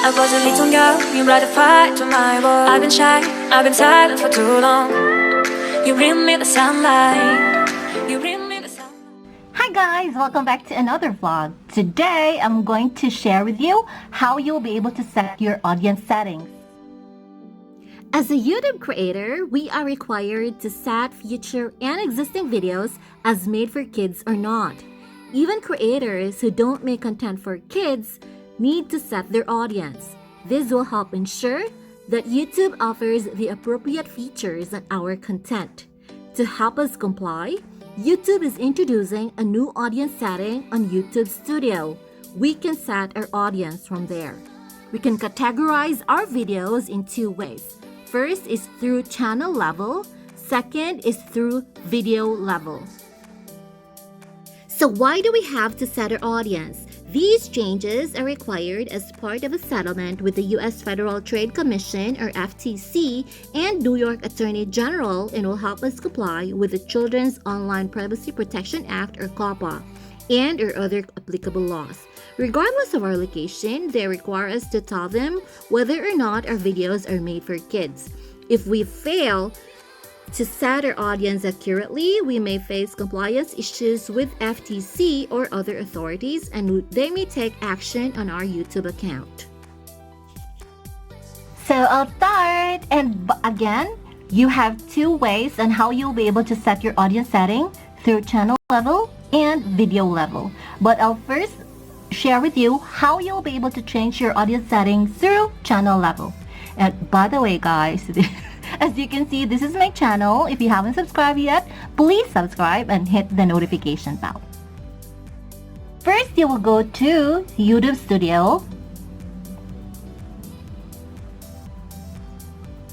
I was a little girl, you brought a fight to my world. I've been shy, I've been silent for too long. You bring me the sunlight. You bring me the sunlight. Hi guys, welcome back to another vlog. Today I'm going to share with you how you'll be able to set your audience settings. As a YouTube creator, we are required to set future and existing videos as made for kids or not. Even creators who don't make content for kids need to set their audience. This will help ensure that YouTube offers the appropriate features on our content. To help us comply, YouTube is introducing a new audience setting on YouTube Studio. We can set our audience from there. We can categorize our videos in two ways. First is through channel level. Second is through video level. So why do we have to set our audience? These changes are required as part of a settlement with the U.S. Federal Trade Commission or FTC and New York Attorney General, and will help us comply with the Children's Online Privacy Protection Act or COPPA and or other applicable laws. Regardless of our location, they require us to tell them whether or not our videos are made for kids. If we fail to set our audience accurately, we may face compliance issues with FTC or other authorities, and they may take action on our YouTube account. So I'll start, and again, you have two ways on how you'll be able to set your audience setting through channel level and video level. But I'll first share with you how you'll be able to change your audience setting through channel level. And by the way guys, as you can see, this is my channel. If you haven't subscribed yet, please subscribe and hit the notification bell. First, you will go to YouTube Studio.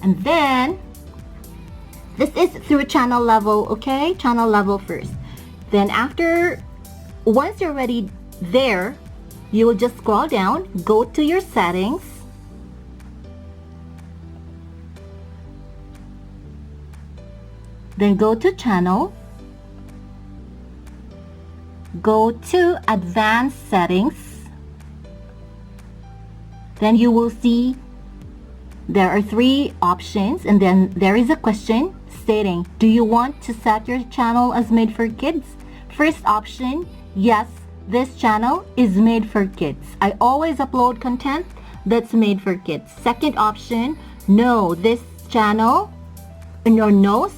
And then, this is through channel level, okay? Channel level first. Then once you're ready there, you will just scroll down, go to your settings. Then go to channel, go to advanced settings. Then you will see there are three options, and then there is a question stating, do you want to set your channel as made for kids? First option, yes, this channel is made for kids. I always upload content that's made for kids. Second option, no,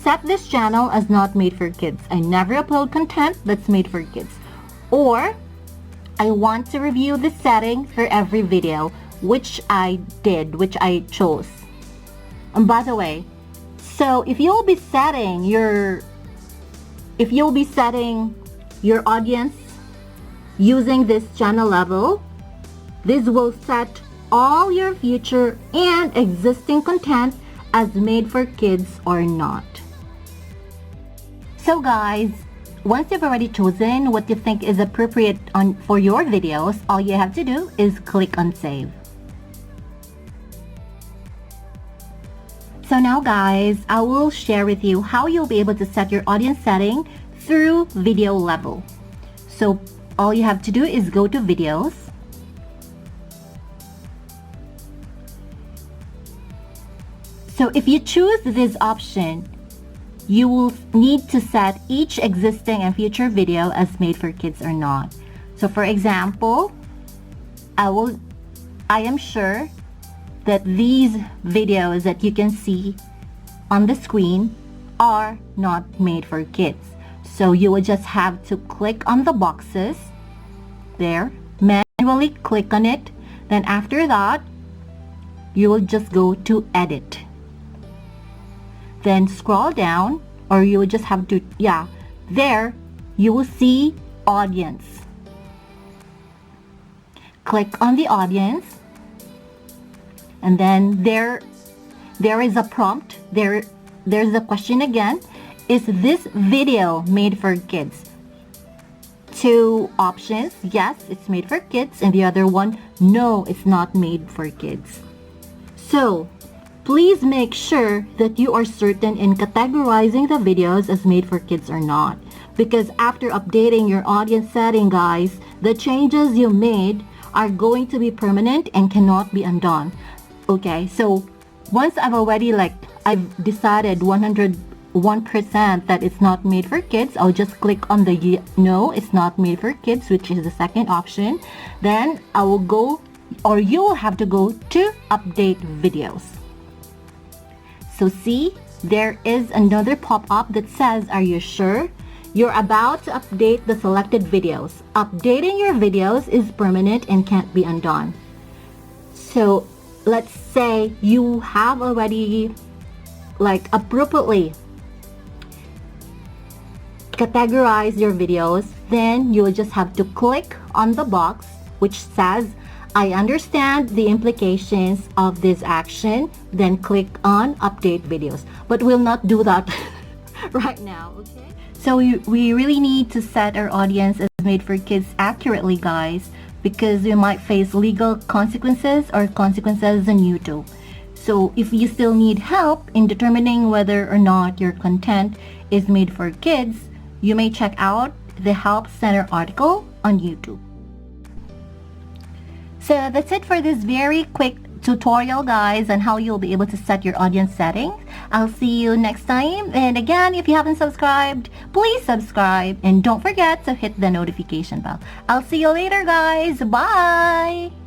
set this channel as not made for kids. I never upload content that's made for kids. Or, I want to review the setting for every video, which I chose. And by the way, so if you'll be setting your audience using this channel level, this will set all your future and existing content as made for kids or not. So guys, once you've already chosen what you think is appropriate for your videos, all you have to do is click on save. So now guys, I will share with you how you'll be able to set your audience setting through video level. So all you have to do is go to videos. So if you choose this option, you will need to set each existing and future video as made for kids or not. So for example, I am sure that these videos that you can see on the screen are not made for kids. So you will just have to click on the boxes there, manually click on it. Then after that, you will just go to edit. Then scroll down, or you will just have to, there you will see audience. Click on the audience, and then there is a prompt. There's a question again. Is this video made for kids? Two options, yes, it's made for kids, and the other one, no, it's not made for kids. So please make sure that you are certain in categorizing the videos as made for kids or not, because after updating your audience setting, guys, the changes you made are going to be permanent and cannot be undone. Okay, so once I've decided 101% that it's not made for kids, I'll just click on the no, it's not made for kids, which is the second option. Then I will go, or you will have to go to update videos. So see, there is another pop-up that says, are you sure? You're about to update the selected videos. Updating your videos is permanent and can't be undone. So let's say you have already appropriately categorize your videos, then you'll just have to click on the box which says, I understand the implications of this action, then click on update videos. But we'll not do that right now, okay? So we really need to set our audience as made for kids accurately, guys, because we might face legal consequences or consequences on YouTube. So if you still need help in determining whether or not your content is made for kids, you may check out the Help Center article on YouTube. So that's it for this very quick tutorial, guys, on how you'll be able to set your audience settings. I'll see you next time. And again, if you haven't subscribed, please subscribe and don't forget to hit the notification bell. I'll see you later, guys. Bye!